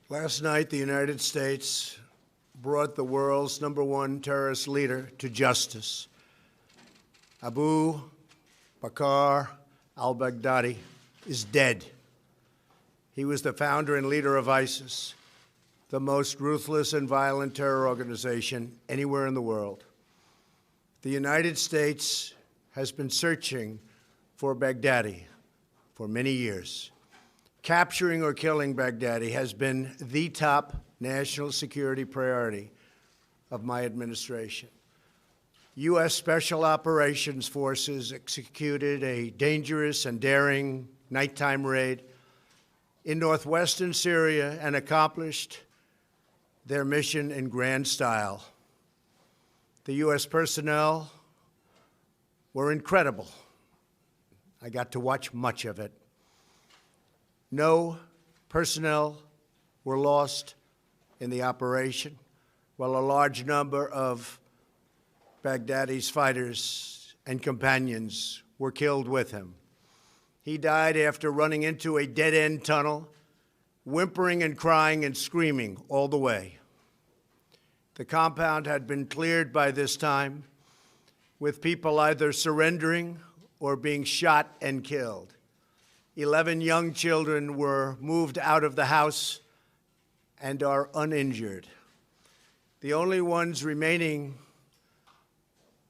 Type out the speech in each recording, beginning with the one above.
Last night, the United States brought the world's #1 terrorist leader to justice. Abu Bakr Al-Baghdadi is dead. He was the founder and leader of ISIS, the most ruthless and violent terror organization anywhere in the world. The United States has been searching for Baghdadi for many years. Capturing or killing Baghdadi has been the top national security priority of my administration. U.S. Special Operations Forces executed a dangerous and daring nighttime raid in northwestern Syria and accomplished their mission in grand style. The U.S. personnel were incredible. I got to watch much of it. No personnel were lost in the operation, while a large number of Baghdadi's fighters and companions were killed with him. He died after running into a dead-end tunnel, whimpering and crying and screaming all the way. The compound had been cleared by this time, with people either surrendering or being shot and killed. 11 young children were moved out of the house and are uninjured. The only ones remaining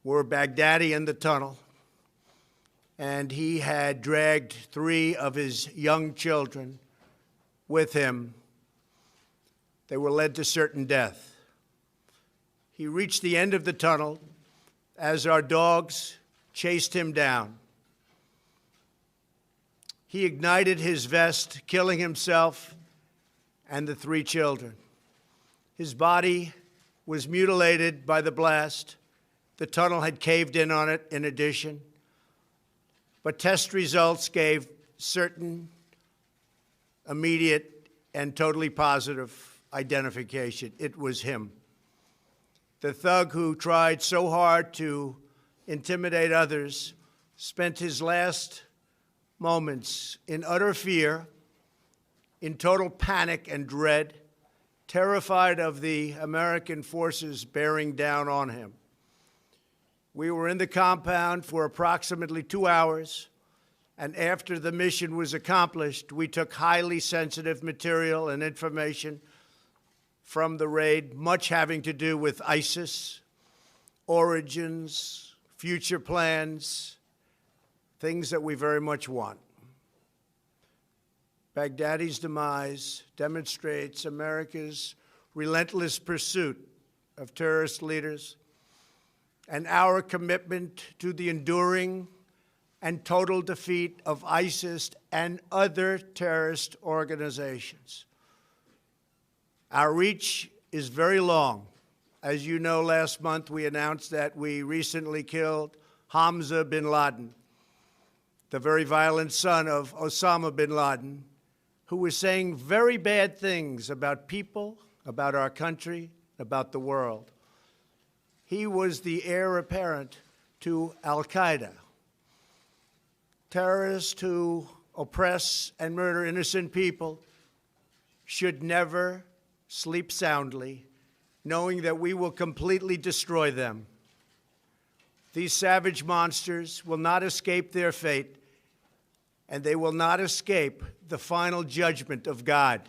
were Baghdadi in the tunnel, and he had dragged 3 of his young children with him. They were led to certain death. He reached the end of the tunnel as our dogs chased him down. He ignited his vest, killing himself and the 3 children. His body was mutilated by the blast. The tunnel had caved in on it in addition. But test results gave certain, immediate, and totally positive identification. It was him. The thug who tried so hard to intimidate others spent his last moments in utter fear, in total panic and dread, terrified of the American forces bearing down on him. We were in the compound for approximately 2 hours, and after the mission was accomplished, we took highly sensitive material and information from the raid, much having to do with ISIS, origins, future plans, things that we very much want. Baghdadi's demise demonstrates America's relentless pursuit of terrorist leaders and our commitment to the enduring and total defeat of ISIS and other terrorist organizations. Our reach is very long. As you know, last month we announced that we recently killed Hamza bin Laden, the very violent son of Osama bin Laden, who was saying very bad things about people, about our country, about the world. He was the heir apparent to Al-Qaeda, terrorists who oppress and murder innocent people should never sleep soundly, knowing that we will completely destroy them. These savage monsters will not escape their fate, and they will not escape the final judgment of God.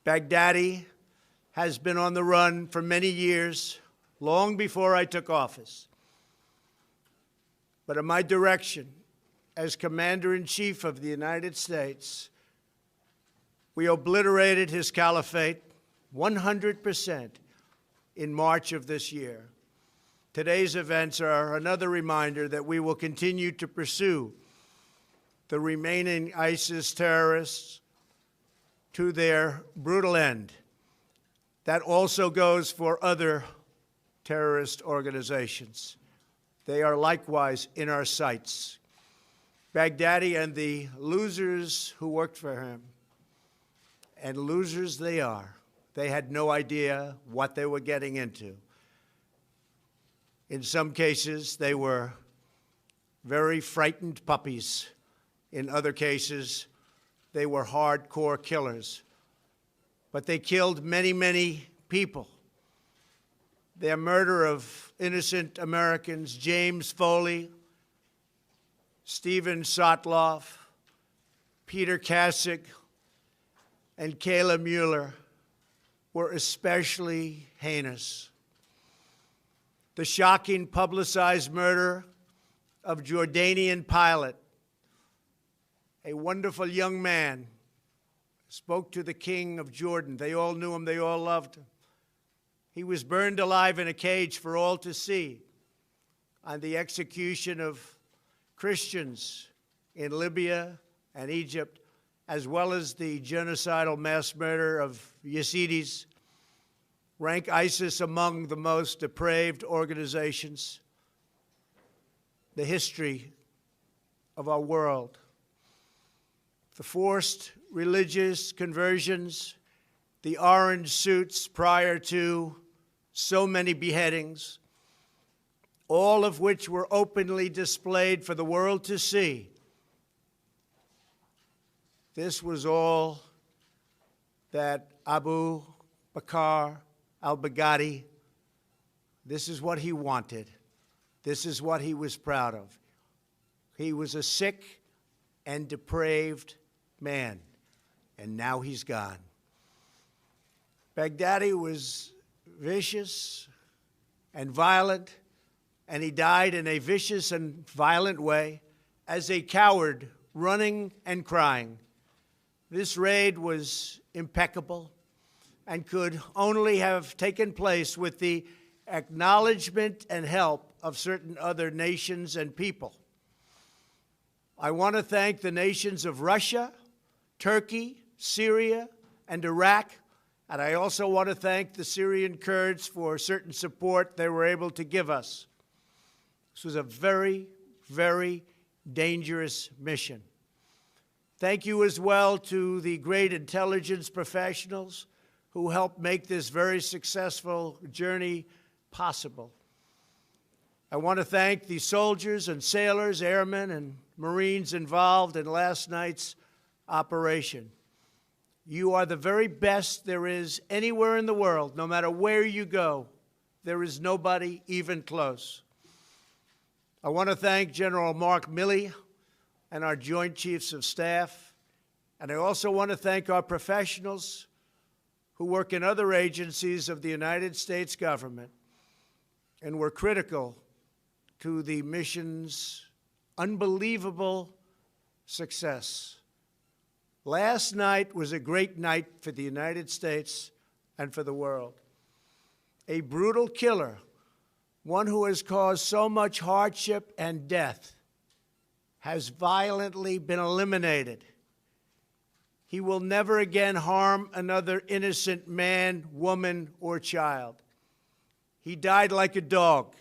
Baghdadi has been on the run for many years, long before I took office. But at my direction, as Commander-in-Chief of the United States, we obliterated his caliphate 100% in March of this year. Today's events are another reminder that we will continue to pursue the remaining ISIS terrorists to their brutal end. That also goes for other terrorist organizations. They are likewise in our sights. Baghdadi and the losers who worked for him, and losers they are. They had no idea what they were getting into. In some cases, they were very frightened puppies. In other cases, they were hardcore killers but they killed many, many people. Their murder of innocent Americans, James Foley, Stephen Sotloff, Peter Kasich, and Kayla Mueller, were especially heinous. The shocking publicized murder of Jordanian pilot, a wonderful young man, spoke to the king of Jordan. They all knew him, they all loved him. He was burned alive in a cage for all to see on the execution of Christians in Libya and Egypt, as well as the genocidal mass murder of Yazidis, rank ISIS among the most depraved organizations in the history of our world. The forced religious conversions, the orange suits prior to so many beheadings, all of which were openly displayed for the world to see. This was all that Abu Bakr Al-Baghdadi, this is what he wanted. This is what he was proud of. He was a sick and depraved man, and now he's gone. Baghdadi was vicious and violent, and he died in a vicious and violent way as a coward, running and crying. This raid was impeccable and could only have taken place with the acknowledgement and help of certain other nations and people. I want to thank the nations of Russia, Turkey, Syria, and Iraq, and I also want to thank the Syrian Kurds for certain support they were able to give us. This was a very, very dangerous mission. Thank you as well to the great intelligence professionals who helped make this very successful journey possible. I want to thank the soldiers and sailors, airmen, and Marines involved in last night's operation. You are the very best there is anywhere in the world. No matter where you go, there is nobody even close. I want to thank General Mark Milley and our Joint Chiefs of Staff, and I also want to thank our professionals who work in other agencies of the United States government and were critical to the mission's unbelievable success. Last night was a great night for the United States and for the world. A brutal killer, one who has caused so much hardship and death, has violently been eliminated. He will never again harm another innocent man, woman, or child. He died like a dog.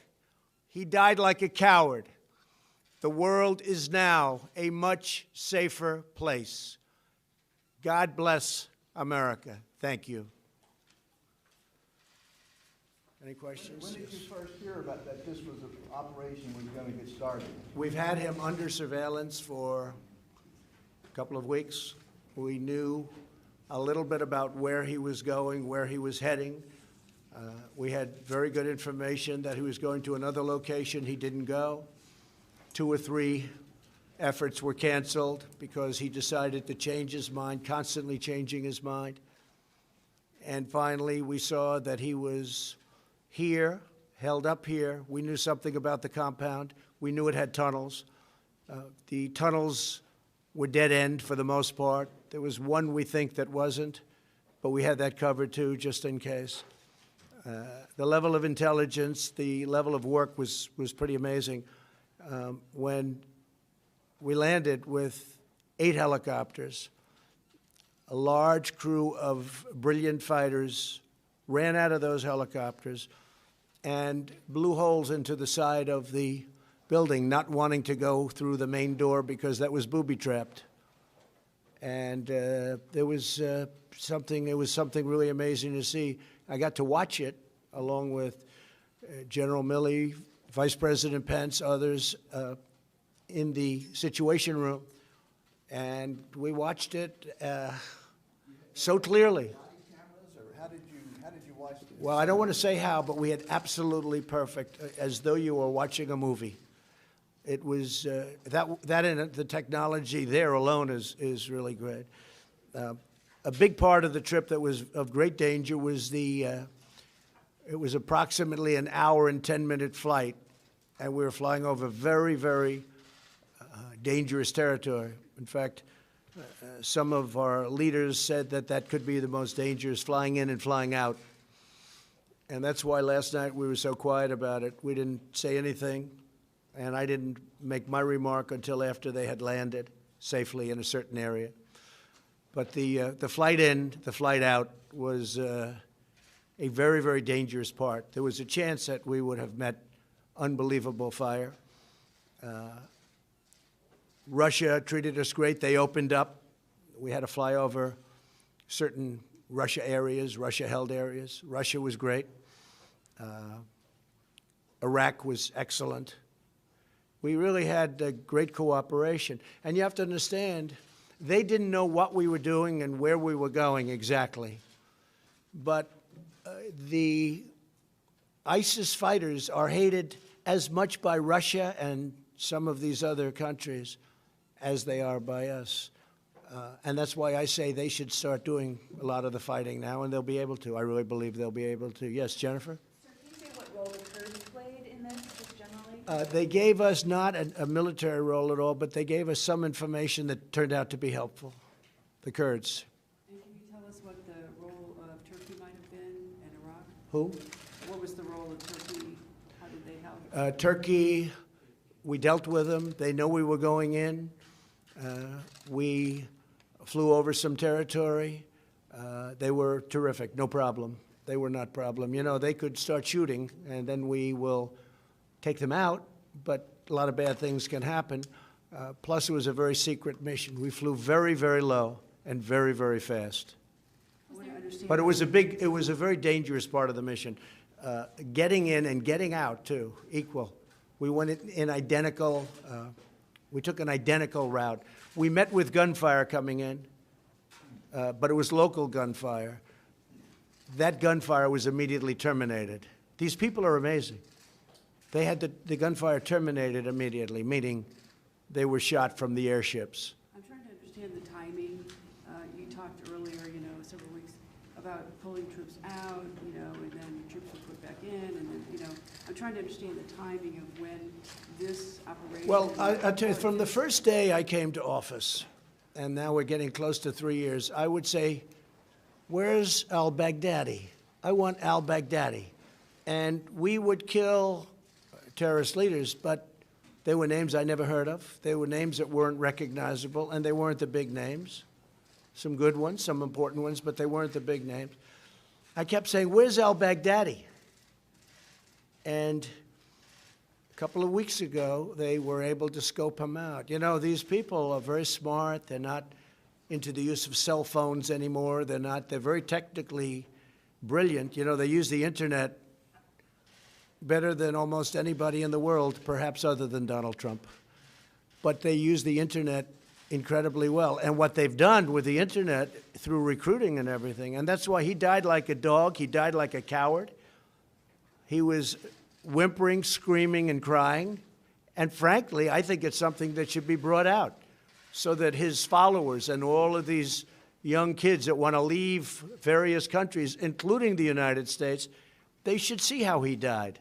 He died like a coward. The world is now a much safer place. God bless America. Thank you. Any questions? When did you first hear about that this was an operation was going to get started? We've had him under surveillance for a couple of weeks. We knew a little bit about where he was going, where he was heading. We had very good information that he was going to another location. He didn't go. 2 or 3 efforts were canceled because he decided to change his mind, constantly changing his mind. And finally, we saw that he was here, held up here. We knew something about the compound. We knew it had tunnels. The tunnels were dead end for the most part. There was one we think that wasn't, but we had that covered too, just in case. The level of intelligence, the level of work was pretty amazing. When we landed with 8 helicopters, a large crew of brilliant fighters ran out of those helicopters and blew holes into the side of the building, not wanting to go through the main door because that was booby-trapped. And it was something really amazing to see. I got to watch it along with General Milley, Vice President Pence, others in the Situation Room, and we watched it so clearly. watched it. Well, I don't want to say how, but we had absolutely perfect, as though you were watching a movie. It was, that and the technology there alone is really great. A big part of the trip that was of great danger was it was approximately an hour and 10-minute flight, and we were flying over very, very dangerous territory. In fact, some of our leaders said that that could be the most dangerous, flying in and flying out. And that's why last night we were so quiet about it. We didn't say anything, and I didn't make my remark until after they had landed safely in a certain area. But the flight in, the flight out was a very, very dangerous part. There was a chance that we would have met unbelievable fire. Russia treated us great. They opened up. We had to fly over certain Russia areas, Russia-held areas. Russia was great. Iraq was excellent. We really had great cooperation. And you have to understand, they didn't know what we were doing and where we were going exactly. But the ISIS fighters are hated as much by Russia and some of these other countries as they are by us. And that's why I say they should start doing a lot of the fighting now, and they'll be able to. I really believe they'll be able to. Yes, Jennifer? Sir, can you say what role the Kurds played in this, just generally? They gave us not a military role at all, but they gave us some information that turned out to be helpful, the Kurds. And can you tell us what the role of Turkey might have been in Iraq? Who? What was the role of Turkey? How did they help? Turkey, we dealt with them. They know we were going in. We flew over some territory. They were terrific, no problem. They were not problem. You know, they could start shooting, and then we will take them out, but a lot of bad things can happen. Plus, it was a very secret mission. We flew very, very low and very, very fast. But it was a very dangerous part of the mission. Getting in and getting out, too, equal. We went in identical, we took an identical route. We met with gunfire coming in, but it was local gunfire. That gunfire was immediately terminated. These people are amazing. They had the gunfire terminated immediately, meaning they were shot from the airships. I'm trying to understand the timing. You talked earlier, several weeks about pulling troops out, and then troops were put back in, and then, I'm trying to understand the timing of when this operation... Well, I'll tell you, from the first day I came to office, and now we're getting close to 3 years, I would say, where's al-Baghdadi? I want al-Baghdadi. And we would kill terrorist leaders, but they were names I never heard of. They were names that weren't recognizable, and they weren't the big names. Some good ones, some important ones, but they weren't the big names. I kept saying, where's al-Baghdadi? And a couple of weeks ago, they were able to scope him out. You know, these people are very smart. They're not into the use of cell phones anymore. They're very technically brilliant. You know, they use the internet better than almost anybody in the world, perhaps other than Donald Trump. But they use the internet incredibly well. And what they've done with the internet through recruiting and everything, and that's why he died like a dog. He died like a coward. He was whimpering, screaming, and crying. And frankly, I think it's something that should be brought out so that his followers and all of these young kids that want to leave various countries, including the United States, they should see how he died.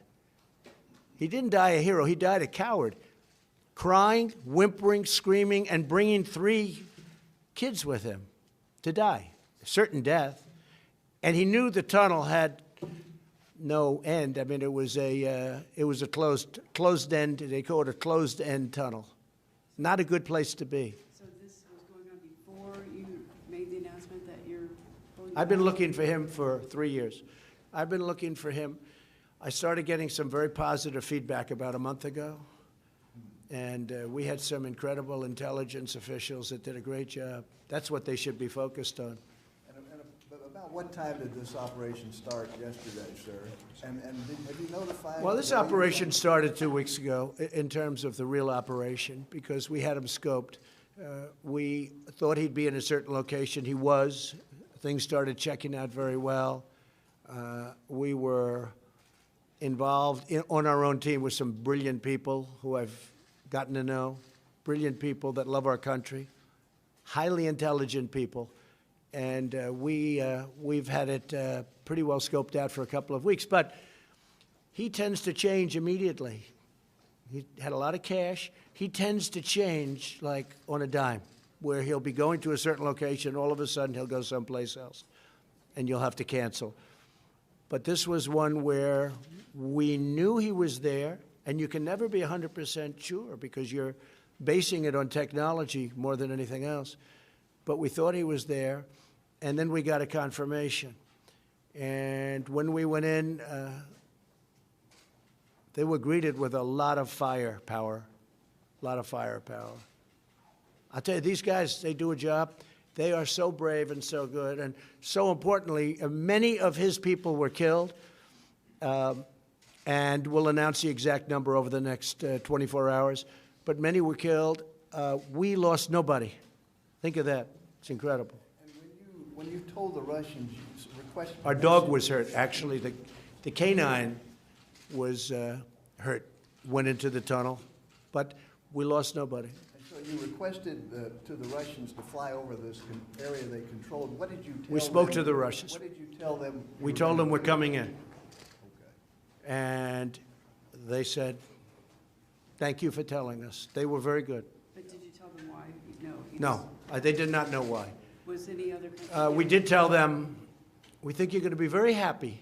He didn't die a hero. He died a coward, crying, whimpering, screaming, and bringing 3 kids with him to die, a certain death. And he knew the tunnel had no end. I mean, it was a closed end. They call it a closed end tunnel. Not a good place to be. So this was going on before you made the announcement that you're pulling I've been looking for him for 3 years. I've been looking for him. I started getting some very positive feedback about a month ago. And we had some incredible intelligence officials that did a great job. That's what they should be focused on. And about what time did this operation start yesterday, sir? And have you notified... Well, this operation started 2 weeks ago in terms of the real operation because we had him scoped. We thought he'd be in a certain location. He was. Things started checking out very well. We were involved on our own team with some brilliant people who I've gotten to know, brilliant people that love our country, highly intelligent people, and we've had it pretty well scoped out for a couple of weeks. But he tends to change immediately. He had a lot of cash. He tends to change like on a dime, where he'll be going to a certain location, all of a sudden he'll go someplace else, and you'll have to cancel. But this was one where we knew he was there, and you can never be 100% sure because you're basing it on technology more than anything else. But we thought he was there, and then we got a confirmation. And when we went in, they were greeted with a lot of firepower, a lot of firepower. I'll tell you, these guys, they do a job. They are so brave and so good. And so importantly, many of his people were killed, and we'll announce the exact number over the next 24 hours. But many were killed. We lost nobody. Think of that. It's incredible. And when you told the Russians, you requested... Our dog was hurt. Actually, the canine was hurt, went into the tunnel. But we lost nobody. So you requested to the Russians to fly over this area they controlled. What did you tell them? We spoke to the Russians. What did you tell them? We told them we're coming in. Okay. And they said, thank you for telling us. They were very good. But did you tell them why? No, they did not know why. Was any other country? We did tell them, we think you're going to be very happy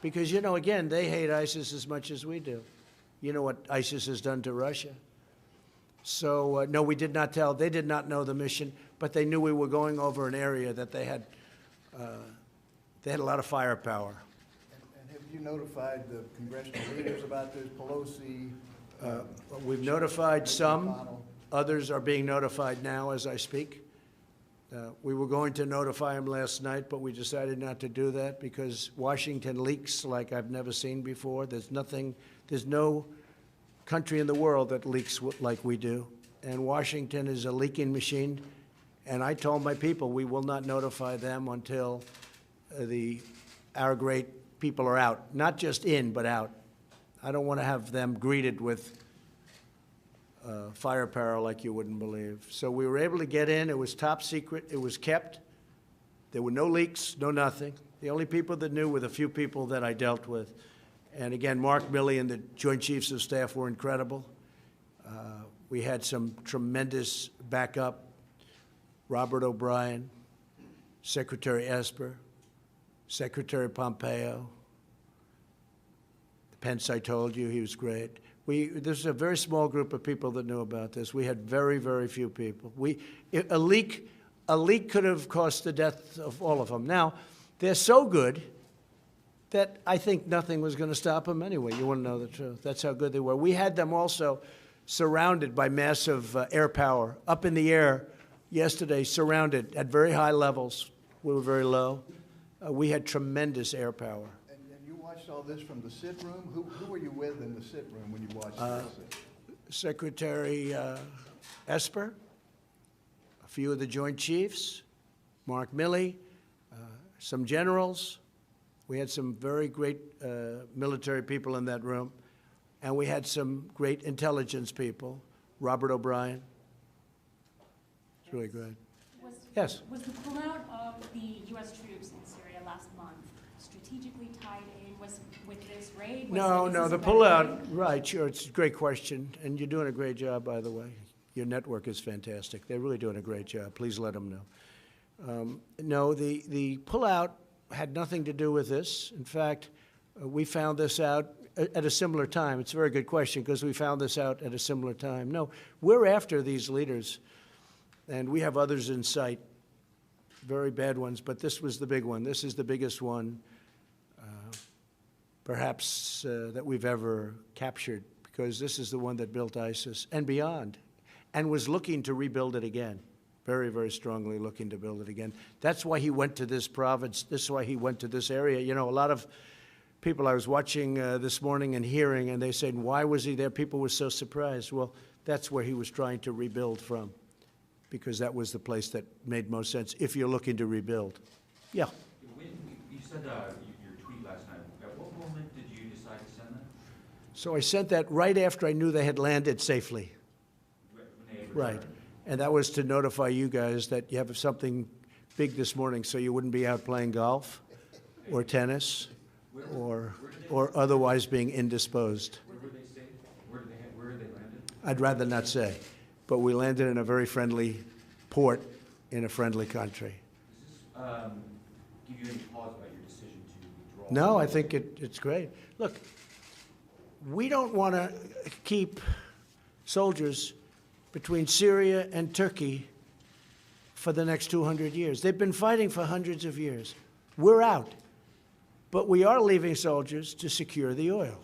because, you know, again, they hate ISIS as much as we do. You know what ISIS has done to Russia. So, no, we did not tell. They did not know the mission, but they knew we were going over an area that they had a lot of firepower. And have you notified the congressional leaders about this, Pelosi? We've notified some. McConnell? Others are being notified now as I speak. We were going to notify them last night, but we decided not to do that because Washington leaks like I've never seen before. There's no country in the world that leaks like we do. And Washington is a leaking machine. And I told my people we will not notify them until our great people are out. Not just in, but out. I don't want to have them greeted with firepower like you wouldn't believe. So we were able to get in. It was top secret. It was kept. There were no leaks, no nothing. The only people that knew were the few people that I dealt with. And again, Mark Milley and the Joint Chiefs of Staff were incredible. We had some tremendous backup. Robert O'Brien, Secretary Esper, Secretary Pompeo. Pence, I told you, he was great. There's a very small group of people that knew about this. We had very, very few people. A leak could have cost the death of all of them. Now, they're so good that I think nothing was going to stop them anyway. You want to know the truth. That's how good they were. We had them also surrounded by massive air power, up in the air yesterday, surrounded at very high levels. We were very low. We had tremendous air power. And you watched all this from the sit room? Who were you with in the sit room when you watched this? Secretary Esper, a few of the Joint Chiefs, Mark Milley, some generals. We had some very great military people in that room, and we had some great intelligence people. Robert O'Brien. It's really great. Yes? Was the pullout of the U.S. troops in Syria last month strategically tied in with this raid? No, the pullout, right, sure, it's a great question, and you're doing a great job, by the way. Your network is fantastic. They're really doing a great job. Please let them know. No, the pullout had nothing to do with this. In fact, we found this out at a similar time. It's a very good question because we found this out at a similar time. No, we're after these leaders, and we have others in sight, very bad ones, but this was the big one. This is the biggest one, perhaps, that we've ever captured because this is the one that built ISIS and beyond and was looking to rebuild it again. Very, very strongly looking to build it again. That's why he went to this province. This is why he went to this area. You know, a lot of people I was watching this morning and hearing, and they said, why was he there? People were so surprised. Well, that's where he was trying to rebuild from because that was the place that made most sense if you're looking to rebuild. Yeah. You said your tweet So I sent that right after I knew they had landed safely. Right. And that was to notify you guys that you have something big this morning so you wouldn't be out playing golf or tennis or otherwise being indisposed. Where were they staying? Where they landed? I'd rather not say. But we landed in a very friendly port in a friendly country. Does this give you any pause about your decision to withdraw? No, I think it's great. Look, we don't want to keep soldiers between Syria and Turkey for the next 200 years. They've been fighting for hundreds of years. We're out. But we are leaving soldiers to secure the oil.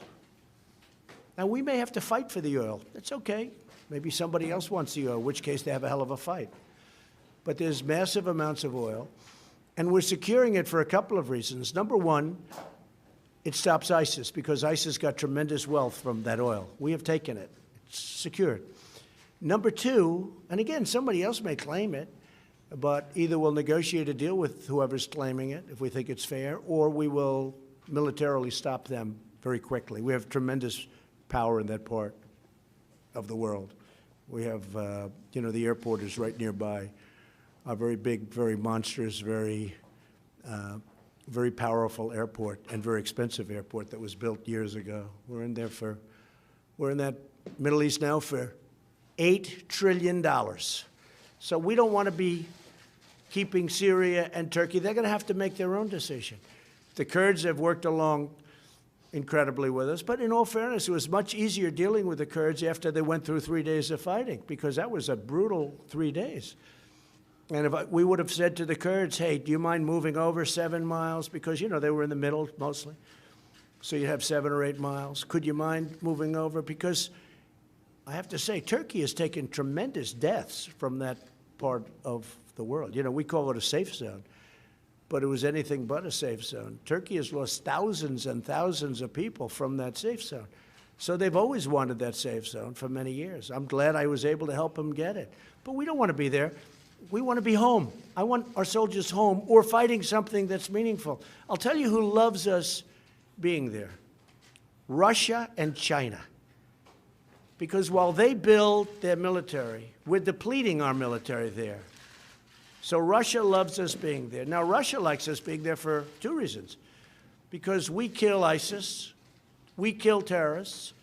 Now, we may have to fight for the oil. That's okay. Maybe somebody else wants the oil, in which case they have a hell of a fight. But there's massive amounts of oil, and we're securing it for a couple of reasons. Number one, it stops ISIS, because ISIS got tremendous wealth from that oil. We have taken it. It's secured. Number two, and again, somebody else may claim it, but either we'll negotiate a deal with whoever's claiming it, if we think it's fair, or we will militarily stop them very quickly. We have tremendous power in that part of the world. We have, the airport is right nearby. A very big, very monstrous, very powerful airport and very expensive airport that was built years ago. We're in that Middle East now for $8 trillion. So we don't want to be keeping Syria and Turkey. They're going to have to make their own decision. The Kurds have worked along incredibly with us, but in all fairness, it was much easier dealing with the Kurds after they went through 3 days of fighting, because that was a brutal 3 days. And if we would have said to the Kurds, hey, do you mind moving over 7 miles? Because, they were in the middle mostly. So you'd have 7 or 8 miles. Could you mind moving over? Because I have to say, Turkey has taken tremendous deaths from that part of the world. We call it a safe zone, but it was anything but a safe zone. Turkey has lost thousands and thousands of people from that safe zone. So they've always wanted that safe zone for many years. I'm glad I was able to help them get it. But we don't want to be there. We want to be home. I want our soldiers home or fighting something that's meaningful. I'll tell you who loves us being there. Russia and China. Because while they build their military, we're depleting our military there. So Russia loves us being there. Now, Russia likes us being there for 2 reasons. Because we kill ISIS, we kill terrorists,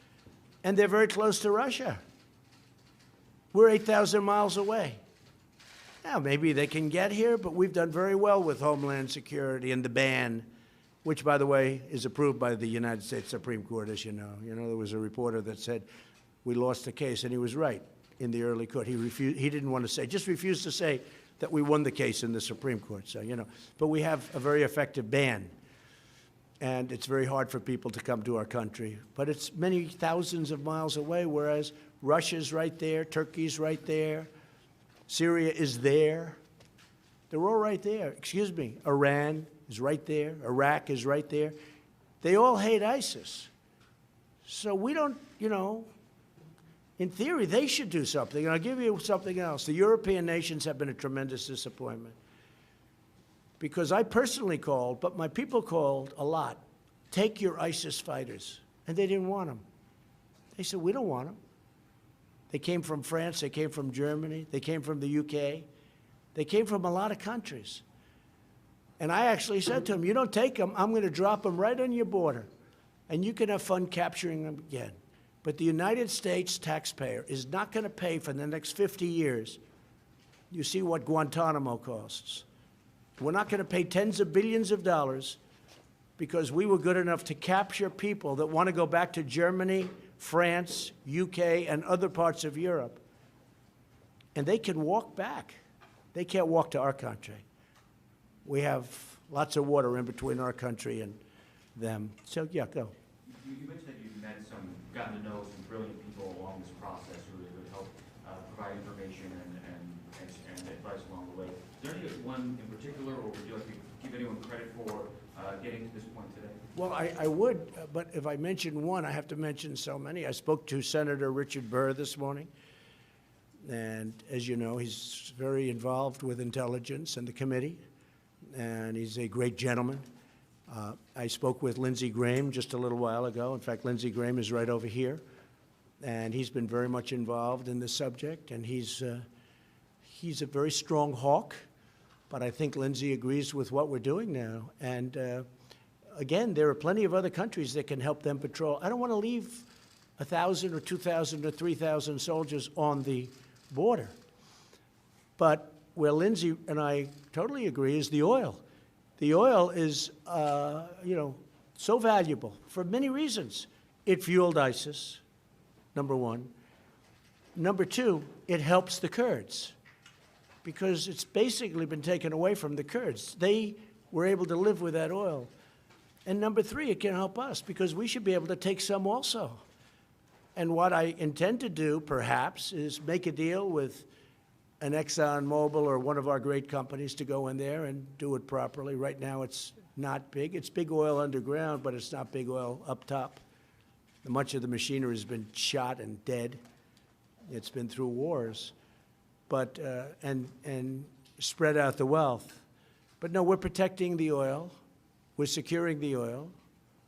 and they're very close to Russia. We're 8,000 miles away. Now, maybe they can get here, but we've done very well with Homeland Security and the ban, which, by the way, is approved by the United States Supreme Court, as you know. There was a reporter that said we lost the case, and he was right in the early court. He didn't want to say, just refused to say that we won the case in the Supreme Court. So, but we have a very effective ban, and it's very hard for people to come to our country. But it's many thousands of miles away, whereas Russia's right there, Turkey's right there, Syria is there. They're all right there. Excuse me, Iran is right there. Iraq is right there. They all hate ISIS. So we don't, in theory, they should do something. And I'll give you something else. The European nations have been a tremendous disappointment. Because I personally called, but my people called a lot, take your ISIS fighters. And they didn't want them. They said, we don't want them. They came from France, they came from Germany, they came from the UK. They came from a lot of countries. And I actually said to them, you don't take them, I'm going to drop them right on your border. And you can have fun capturing them again. But the United States taxpayer is not going to pay for the next 50 years. You see what Guantanamo costs. We're not going to pay tens of billions of dollars because we were good enough to capture people that want to go back to Germany, France, UK, and other parts of Europe. And they can walk back. They can't walk to our country. We have lots of water in between our country and them. So, yeah, go. You mentioned that you've gotten to know some brilliant people along this process who would help provide information and advice along the way. Is there anyone in particular, or would you like to give anyone credit for getting to this point today? Well, I would, but if I mention one, I have to mention so many. I spoke to Senator Richard Burr this morning, and as you know, he's very involved with intelligence and the committee, and he's a great gentleman. I spoke with Lindsey Graham just a little while ago. In fact, Lindsey Graham is right over here, and he's been very much involved in this subject, and he's a very strong hawk, but I think Lindsey agrees with what we're doing now. And again, there are plenty of other countries that can help them patrol. I don't want to leave 1,000 or 2,000 or 3,000 soldiers on the border. But where Lindsey and I totally agree is the oil. The oil is, so valuable for many reasons. It fueled ISIS, number one. Number two, it helps the Kurds because it's basically been taken away from the Kurds. They were able to live with that oil. And number three, it can help us because we should be able to take some also. And what I intend to do, perhaps, is make a deal with an ExxonMobil or one of our great companies to go in there and do it properly. Right now, it's not big. It's big oil underground, but it's not big oil up top. Much of the machinery has been shot and dead. It's been through wars, but and spread out the wealth. But no, we're protecting the oil. We're securing the oil.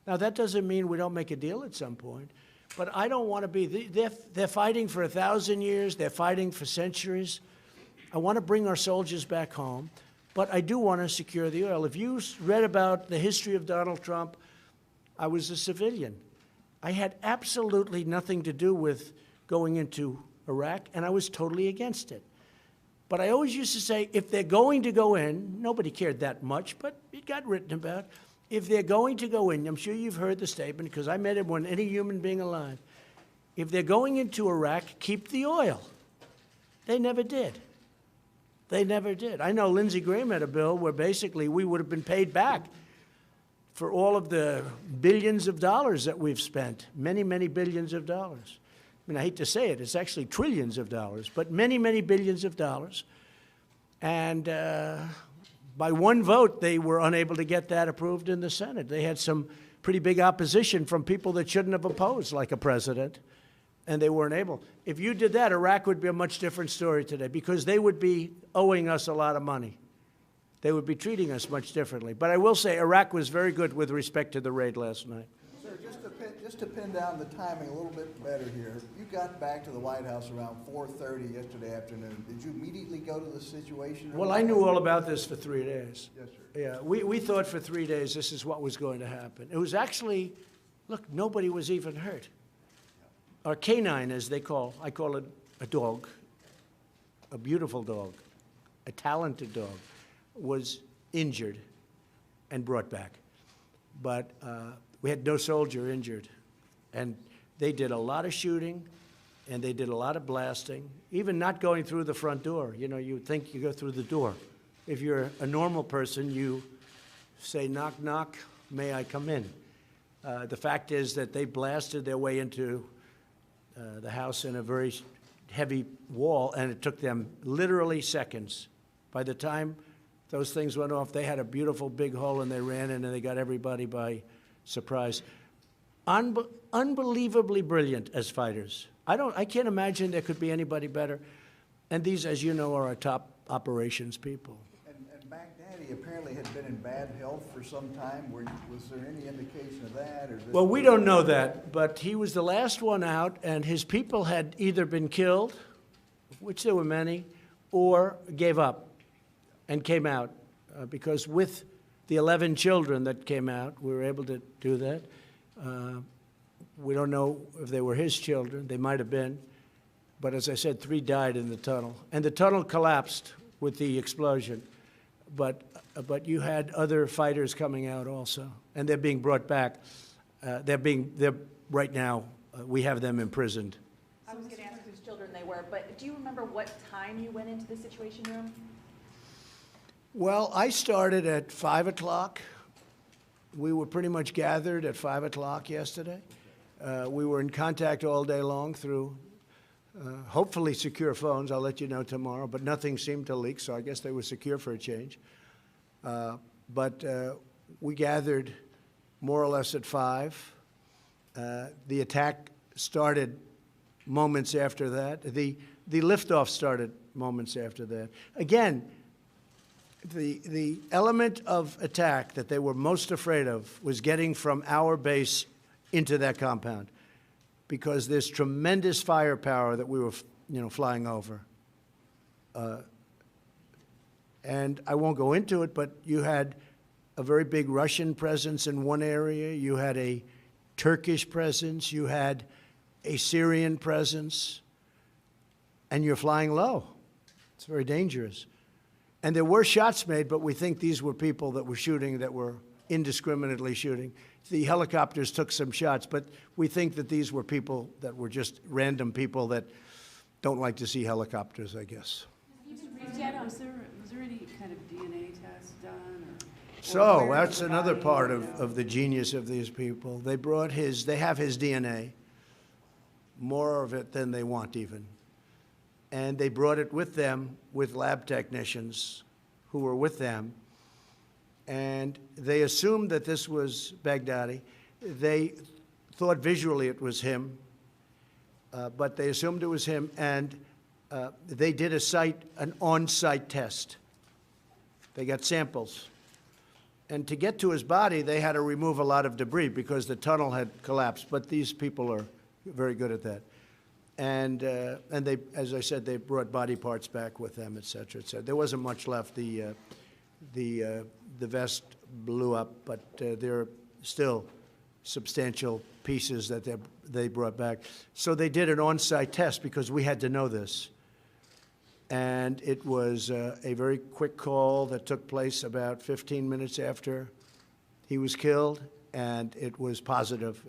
Now, that doesn't mean we don't make a deal at some point, but I don't want to be, they're fighting for 1,000 years. They're fighting for centuries. I want to bring our soldiers back home, but I do want to secure the oil. If you read about the history of Donald Trump, I was a civilian. I had absolutely nothing to do with going into Iraq, and I was totally against it. But I always used to say, if they're going to go in, nobody cared that much, but it got written about. If they're going to go in, I'm sure you've heard the statement, because I met it when any human being alive. If they're going into Iraq, keep the oil. They never did. They never did. I know Lindsey Graham had a bill where basically we would have been paid back for all of the billions of dollars that we've spent, many, many billions of dollars. I mean, I hate to say it, it's actually trillions of dollars, but many, many billions of dollars. And by one vote, they were unable to get that approved in the Senate. They had some pretty big opposition from people that shouldn't have opposed, like a president, and they weren't able. If you did that, Iraq would be a much different story today because they would be owing us a lot of money. They would be treating us much differently. But I will say Iraq was very good with respect to the raid last night. Sir, just to pin down the timing a little bit better here, you got back to the White House around 4:30 yesterday afternoon. Did you immediately go to the situation? Well, I knew all about this for 3 days. Yes, sir. Yeah, we thought for 3 days this is what was going to happen. It was actually, look, nobody was even hurt. Our canine, as they call, I call it a dog, a beautiful dog, a talented dog, was injured and brought back. But we had no soldier injured. And they did a lot of shooting, and they did a lot of blasting, even not going through the front door. You know, you think you go through the door. If you're a normal person, you say, knock, knock, may I come in? The fact is that they blasted their way into the house in a very heavy wall, and it took them literally seconds. By the time those things went off, they had a beautiful big hole, and they ran in, and they got everybody by surprise. Unbelievably brilliant as fighters. I can't imagine there could be anybody better. And these, as you know, are our top operations people. And Baghdadi apparently had been in bad health for some time. Was there any indication of that? Or Well, we don't know that, but he was the last one out, and his people had either been killed, which there were many, or gave up and came out. Because with the 11 children that came out, we were able to do that. We don't know if they were his children. They might have been. But as I said, 3 died in the tunnel. And the tunnel collapsed with the explosion. But you had other fighters coming out also. And they're being brought back. They're right now, we have them imprisoned. I was going to ask whose children they were, but do you remember what time you went into the Situation Room? Well, I started at 5 o'clock. We were pretty much gathered at 5 o'clock yesterday. We were in contact all day long through hopefully secure phones. I'll let you know tomorrow, but nothing seemed to leak, so I guess they were secure for a change. But we gathered more or less at 5. The attack started moments after that. The liftoff started moments after that. Again, The element of attack that they were most afraid of was getting from our base into that compound, because there's tremendous firepower that we were, flying over. And I won't go into it, but you had a very big Russian presence in one area. You had a Turkish presence. You had a Syrian presence. And you're flying low. It's very dangerous. And there were shots made, but we think these were people that were shooting, that were indiscriminately shooting. The helicopters took some shots, but we think that these were people that were just random people that don't like to see helicopters, I guess. Was there any kind of DNA test done? So that's another part of the genius of these people. They have his DNA, more of it than they want even. And they brought it with them with lab technicians who were with them. And they assumed that this was Baghdadi. They thought visually it was him, but they assumed it was him. And they did an on-site test. They got samples. And to get to his body, they had to remove a lot of debris because the tunnel had collapsed. But these people are very good at that. And they, as I said, they brought body parts back with them, et cetera, et cetera. There wasn't much left. The vest blew up, but there are still substantial pieces that they brought back. So they did an on-site test because we had to know this. And it was a very quick call that took place about 15 minutes after he was killed, and it was positive.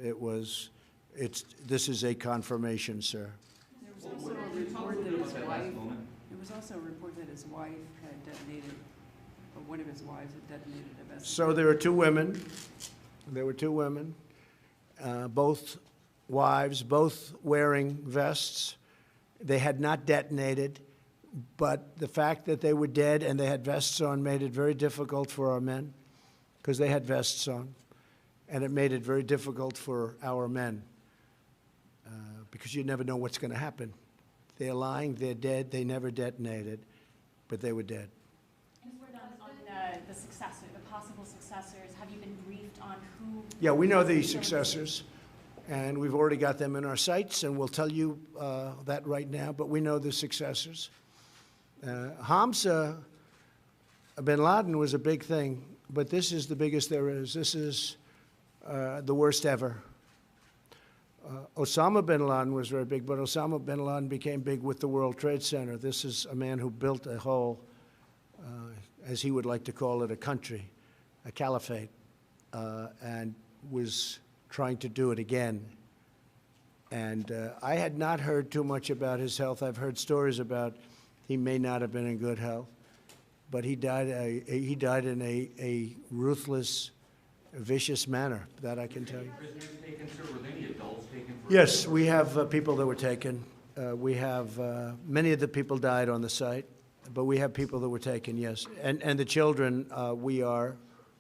This is a confirmation, sir. There was also a report that his wife had detonated, or one of his wives had detonated a vest. So there were two women. Both wives, both wearing vests. They had not detonated, but the fact that they were dead and they had vests on made it very difficult for our men, because they had vests on, and it made it very difficult for our men. Because you never know what's going to happen. They're lying, they're dead, they never detonated, but they were dead. And on the successor, the possible successors, have you been briefed on who? Yeah, we know the successors, and we've already got them in our sights, and we'll tell you that right now, but we know the successors. Hamza bin Laden was a big thing, but this is the biggest there is. This is the worst ever. Osama bin Laden was very big, but Osama bin Laden became big with the World Trade Center. This is a man who built a whole, as he would like to call it, a country, a caliphate, and was trying to do it again. And I had not heard too much about his health. I've heard stories about he may not have been in good health, but he died in a ruthless, vicious manner, that I can tell you. Prisoners taken, sir? Were there any adults taken? Yes, we have people that were taken. We have many of the people died on the site, but we have people that were taken, yes. And the children, we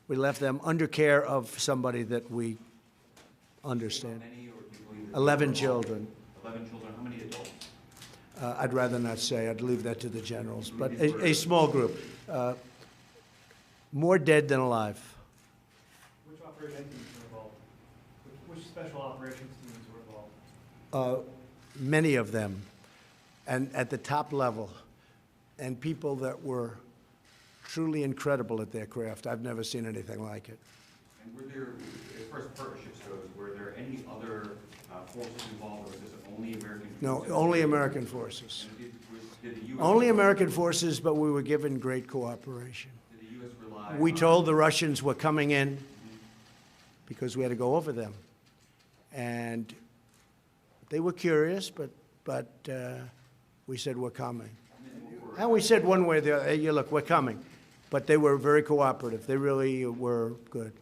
left them under care of somebody that we understand. 11 children. 11 children. How many adults? I'd rather not say. I'd leave that to the generals. But a small group. More dead than alive. Which operations were involved? Which special operations teams were involved? Many of them, and at the top level, and people that were truly incredible at their craft. I've never seen anything like it. And were there, as far as partnerships goes, were there any other forces involved, or was this only American forces? No, only American forces. And did the U.S. Only American forces, but we were given great cooperation. Did the U.S. rely We on- told the Russians we're coming in because we had to go over them. And they were curious, but we said we're coming. And we said one way or the other, hey, look, we're coming. But they were very cooperative. They really were good.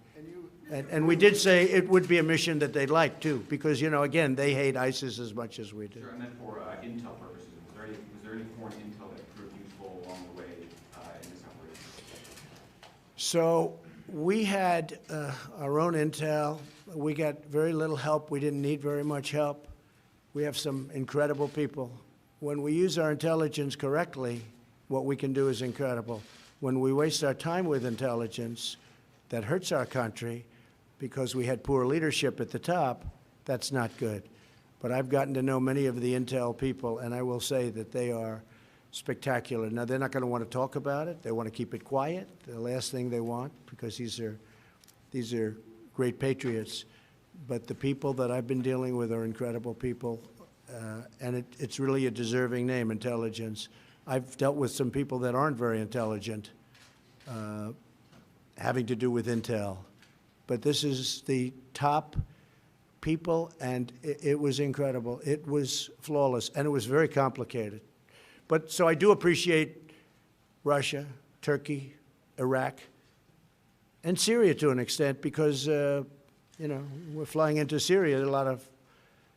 And we did say it would be a mission that they'd like, too, because, again, they hate ISIS as much as we do. Sure, I meant for intel purposes. Was there any foreign intel that proved useful along the way in this operation? So we had our own intel. We got very little help. We didn't need very much help. We have some incredible people. When we use our intelligence correctly, what we can do is incredible. when we waste our time with intelligence that hurts our country because we had poor leadership at the top, that's not good. But I've gotten to know many of the intel people, and I will say that they are spectacular. Now, they're not going to want to talk about it. They want to keep it quiet, the last thing they want, because these are great patriots. But the people that I've been dealing with are incredible people, and it's really a deserving name, intelligence. I've dealt with some people that aren't very intelligent, having to do with intel. But this is the top people, and it was incredible. It was flawless, and it was very complicated. But so I do appreciate Russia, Turkey, Iraq, and Syria to an extent, because, you know, we're flying into Syria. There are a lot of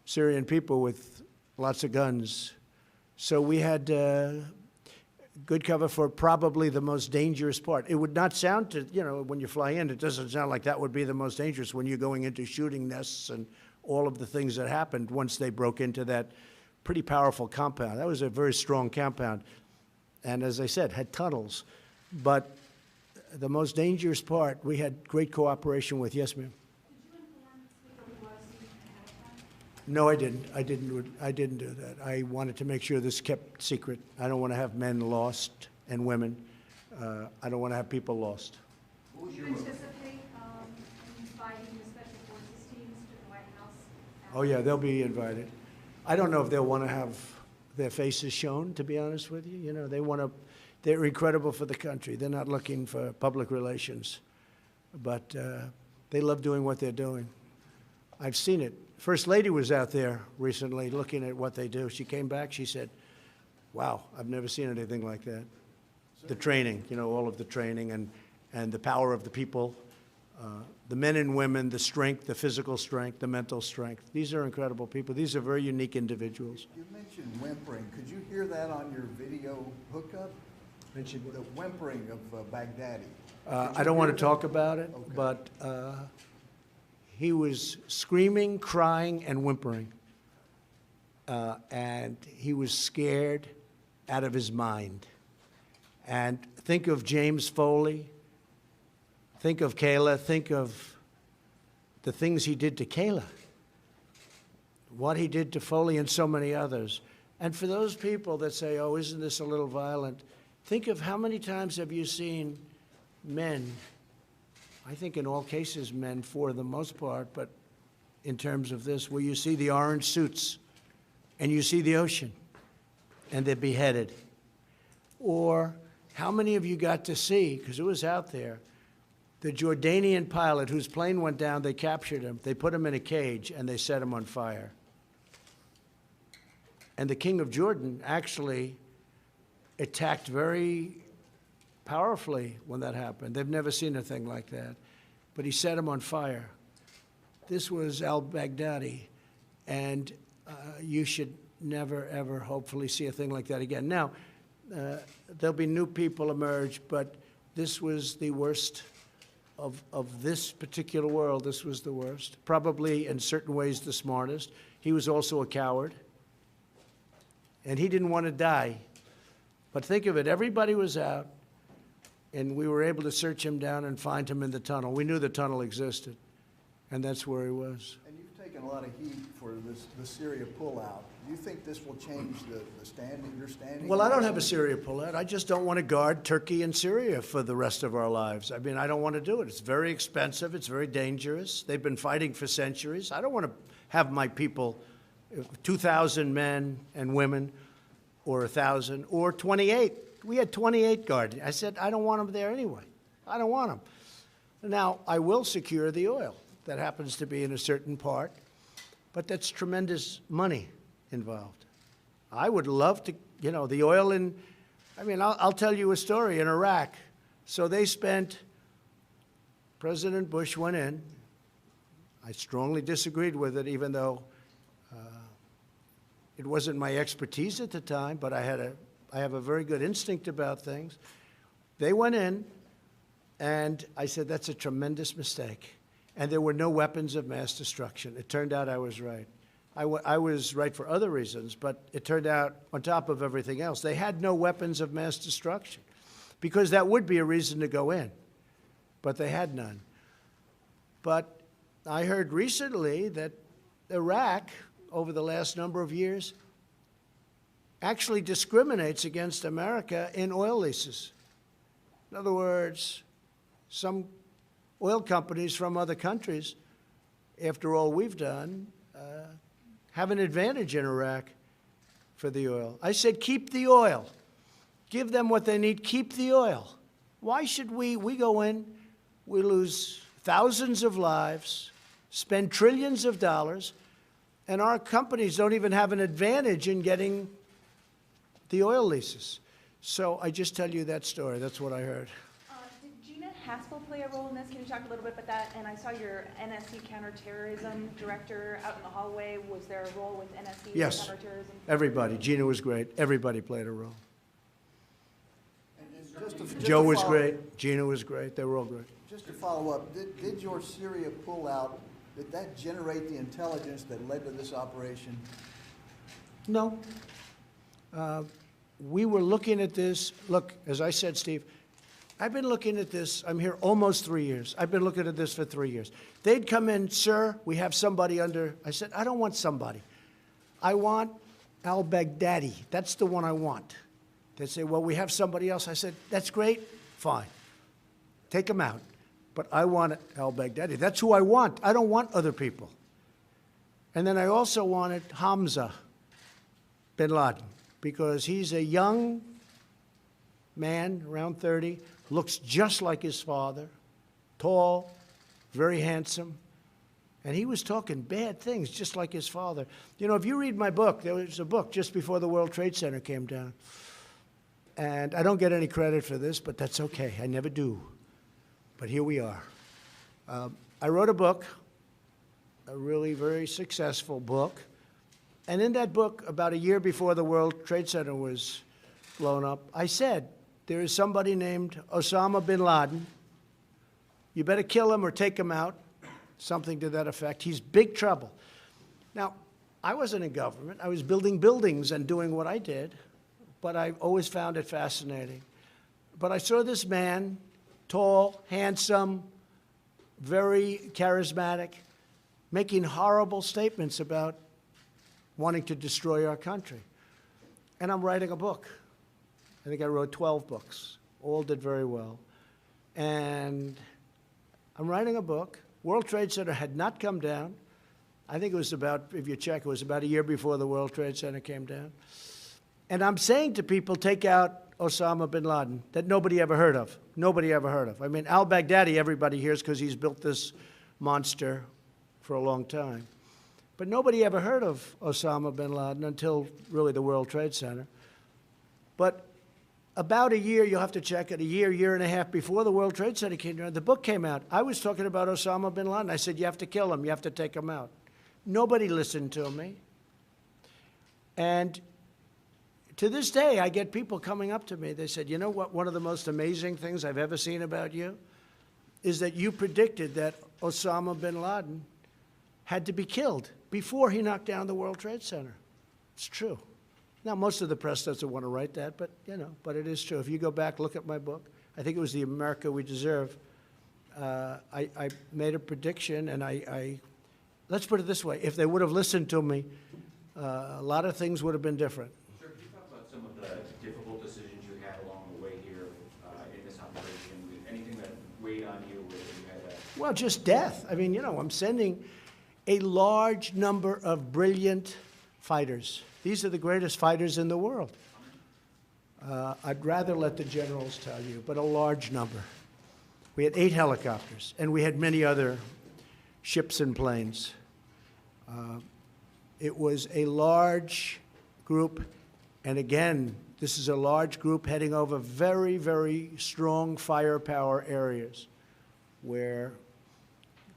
Syrian people with lots of guns. So we had good cover for probably the most dangerous part. It would not sound to, you know, when you fly in, it doesn't sound like that would be the most dangerous when you're going into shooting nests and all of the things that happened once they broke into that pretty powerful compound. That was a very strong compound. And as I said, had tunnels. But the most dangerous part, we had great cooperation with. Yes, ma'am? No, I didn't. I didn't do that. I wanted to make sure this kept secret. I don't want to have men lost and women. I don't want to have people lost. Do you anticipate inviting the special forces teams to the White House? Oh, yeah, they'll be invited. I don't know if they'll want to have their faces shown, to be honest with you. You know, they're incredible for the country. They're not looking for public relations. But they love doing what they're doing. I've seen it. First Lady was out there recently looking at what they do. She came back, she said, wow, I've never seen anything like that. The training, you know, all of the training and the power of the people, the men and women, the strength, the physical strength, the mental strength. These are incredible people. These are very unique individuals. You mentioned whimpering. Could you hear that on your video hookup? Mentioned The whimpering of Baghdadi. I don't want to talk about it, Okay. but he was screaming, crying, and whimpering. And he was scared out of his mind. And think of James Foley. Think of Kayla. Think of the things he did to Kayla. What he did to Foley and so many others. And for those people that say, oh, isn't this a little violent? Think of how many times have you seen men, I think in all cases men for the most part, but in terms of this, where you see the orange suits and you see the ocean and they're beheaded. Or how many of you got to see, because it was out there, the Jordanian pilot whose plane went down, they captured him, they put him in a cage and they set him on fire. And the king of Jordan actually attacked very powerfully when that happened. They've never seen a thing like that. But he set him on fire. This was al-Baghdadi, and you should never, ever, hopefully, see a thing like that again. Now, there'll be new people emerge, but this was the worst of this particular world. This was the worst. Probably, in certain ways, the smartest. He was also a coward, and he didn't want to die. But think of it, everybody was out, and we were able to search him down and find him in the tunnel. We knew the tunnel existed, and that's where he was. And you've taken a lot of heat for the Syria pullout. Do you think this will change the standing, your standing? Well, I don't have a Syria pullout. I just don't want to guard Turkey and Syria for the rest of our lives. I mean, I don't want to do it. It's very expensive. It's very dangerous. They've been fighting for centuries. I don't want to have my people, 2,000 men and women, or 1,000, or 28. We had 28 guarding. I said, I don't want them there anyway. I don't want them. Now, I will secure the oil. That happens to be in a certain part, but that's tremendous money involved. I would love to, you know, the oil in, I mean, I'll tell you a story in Iraq. So they spent, President Bush went in. I strongly disagreed with it, even though it wasn't my expertise at the time, but I have a very good instinct about things. They went in, and I said, that's a tremendous mistake. And there were no weapons of mass destruction. It turned out I was right. I was right for other reasons, but it turned out, on top of everything else, they had no weapons of mass destruction. because that would be a reason to go in, but they had none. But I heard recently that Iraq, over the last number of years, actually discriminates against America in oil leases. In other words, some oil companies from other countries, after all we've done, have an advantage in Iraq for the oil. I said, keep the oil. Give them what they need. Keep the oil. Why should we go in, we lose thousands of lives, spend trillions of dollars, and our companies don't even have an advantage in getting the oil leases. So I just tell you that story. That's what I heard. Did Gina Haspel play a role in this? Can you talk a little bit about that? And I saw your NSC counterterrorism director out in the hallway. Was there a role with NSC Yes. counterterrorism? Everybody. Gina was great. Everybody played a role. And just to Joe was follow- great. Gina was great. They were all great. Just to follow up, did your Syria pullout, did that generate the intelligence that led to this operation? No. We were looking at this. Look, as I said, Steve, I've been looking at this. I'm here almost 3 years. I've been looking at this for 3 years. They'd come in, sir, we have somebody under. I said, I don't want somebody. I want Al-Baghdadi. That's the one I want. They'd say, well, we have somebody else. I said, that's great. Fine. Take him out. But I want Al-Baghdadi. That's who I want. I don't want other people. And then I also wanted Hamza bin Laden, because he's a young man, around 30, looks just like his father, tall, very handsome, and he was talking bad things just like his father. You know, if you read my book, there was a book just before the World Trade Center came down, and I don't get any credit for this, but that's okay. I never do. But here we are. I wrote a book, a really very successful book, and in that book, about a year before the World Trade Center was blown up, I said, there is somebody named Osama bin Laden. You better kill him or take him out, something to that effect. He's big trouble. Now, I wasn't in government. I was building buildings and doing what I did, but I always found it fascinating. But I saw this man, tall, handsome, very charismatic, making horrible statements about wanting to destroy our country. And I'm writing a book. I think I wrote 12 books. All did very well. And I'm writing a book. World Trade Center had not come down. I think it was about, if you check, it was about a year before the World Trade Center came down. And I'm saying to people, take out Osama bin Laden, that nobody ever heard of. Nobody ever heard of. I mean, al-Baghdadi, everybody hears because he's built this monster for a long time. But nobody ever heard of Osama bin Laden until really the World Trade Center. But about a year, you'll have to check it, a year and a half before the World Trade Center came down, the book came out. I was talking about Osama bin Laden. I said, you have to kill him. You have to take him out. Nobody listened to me. And to this day, I get people coming up to me. They said, you know what, one of the most amazing things I've ever seen about you is that you predicted that Osama bin Laden had to be killed before he knocked down the World Trade Center. It's true. Now, most of the press doesn't want to write that, but, you know, but it is true. If you go back, look at my book. I think it was The America We Deserve. I made a prediction, and let's put it this way. If they would have listened to me, a lot of things would have been different. Sir, can you talk about some of the difficult decisions you had along the way here in this operation? Anything that weighed on you where you had to... Well, just death. I mean, you know, I'm sending a large number of brilliant fighters. These are the greatest fighters in the world. I'd rather let the generals tell you, but a large number. We had 8 helicopters, and we had many other ships and planes. It was a large group, and again, this is a large group heading over very, very strong firepower areas where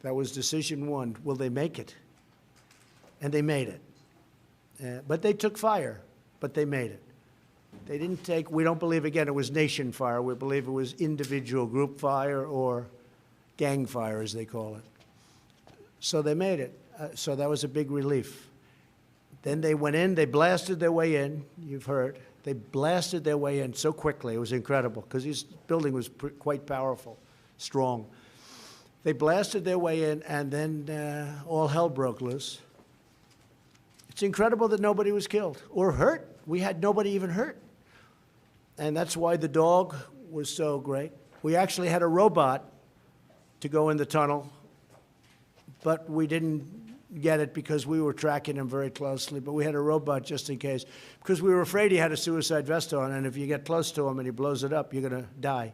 that was decision one. Will they make it? And they made it. But they took fire, but they made it. They didn't take, we don't believe, again, it was nation fire. We believe it was individual group fire or gang fire, as they call it. So they made it. So that was a big relief. Then they went in, they blasted their way in, you've heard. They blasted their way in so quickly, it was incredible, because this building was quite powerful, strong. They blasted their way in, and then all hell broke loose. It's incredible that nobody was killed or hurt. We had nobody even hurt. And that's why the dog was so great. We actually had a robot to go in the tunnel, but we didn't get it because we were tracking him very closely. But we had a robot just in case, because we were afraid he had a suicide vest on, and if you get close to him and he blows it up, you're going to die.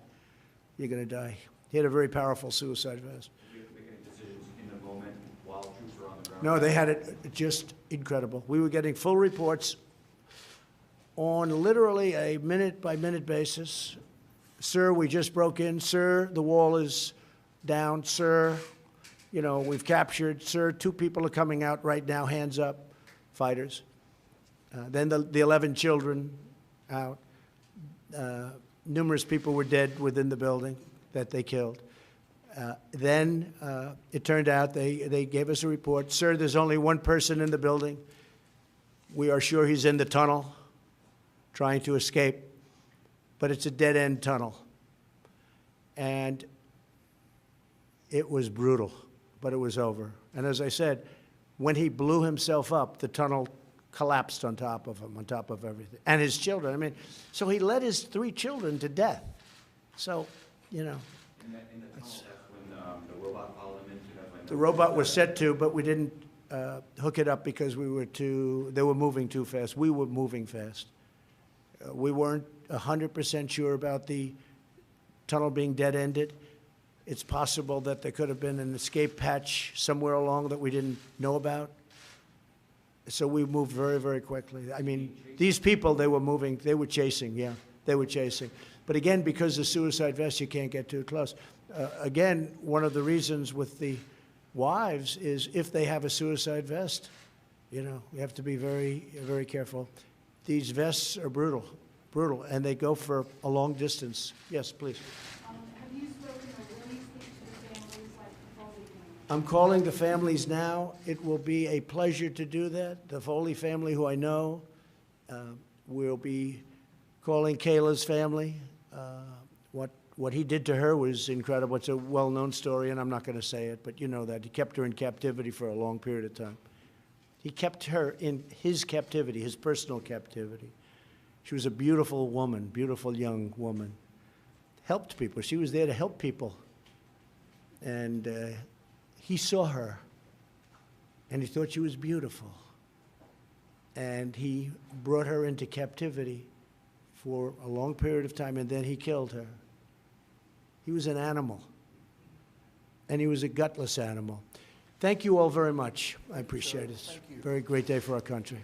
You're going to die. He had a very powerful suicide vest. Did you make any decisions in the moment while troops were on the ground? No, they had it just incredible. We were getting full reports on literally a minute-by-minute basis. Sir, we just broke in. Sir, the wall is down. Sir, you know, we've captured. Sir, 2 people are coming out right now, hands up, fighters. Then the 11 children out. Numerous people were dead within the building that they killed. Then it turned out they gave us a report. Sir, there's only 1 person in the building. We are sure he's in the tunnel trying to escape, but it's a dead-end tunnel. And it was brutal, but it was over. And as I said, when he blew himself up, the tunnel collapsed on top of him, on top of everything. And his children, I mean, so he led his 3 children to death. So, you know. In the tunnel, that's when the robot followed him into that. The robot was set to, but we didn't hook it up because they were moving too fast. We were moving fast. We weren't 100% sure about the tunnel being dead-ended. It's possible that there could have been an escape hatch somewhere along that we didn't know about. So we moved very, very quickly. I mean, these people, they were moving, they were chasing, yeah, they were chasing. But again, because of suicide vests, you can't get too close. Again, one of the reasons with the wives is if they have a suicide vest, you know, you have to be very, very careful. These vests are brutal, and they go for a long distance. Yes, please. Have you spoken or will you speak to the families like the Foley family? I'm calling the families now. It will be a pleasure to do that. The Foley family, who I know, will be calling Kayla's family. What he did to her was incredible. It's a well-known story, and I'm not going to say it, but you know that. He kept her in captivity for a long period of time. He kept her in his captivity, his personal captivity. She was a beautiful woman, beautiful young woman. Helped people. She was there to help people. And he saw her, and he thought she was beautiful. And he brought her into captivity for a long period of time, and then he killed her. He was an animal, and he was a gutless animal. Thank you all very much. I appreciate it. Thank you. Very great day for our country.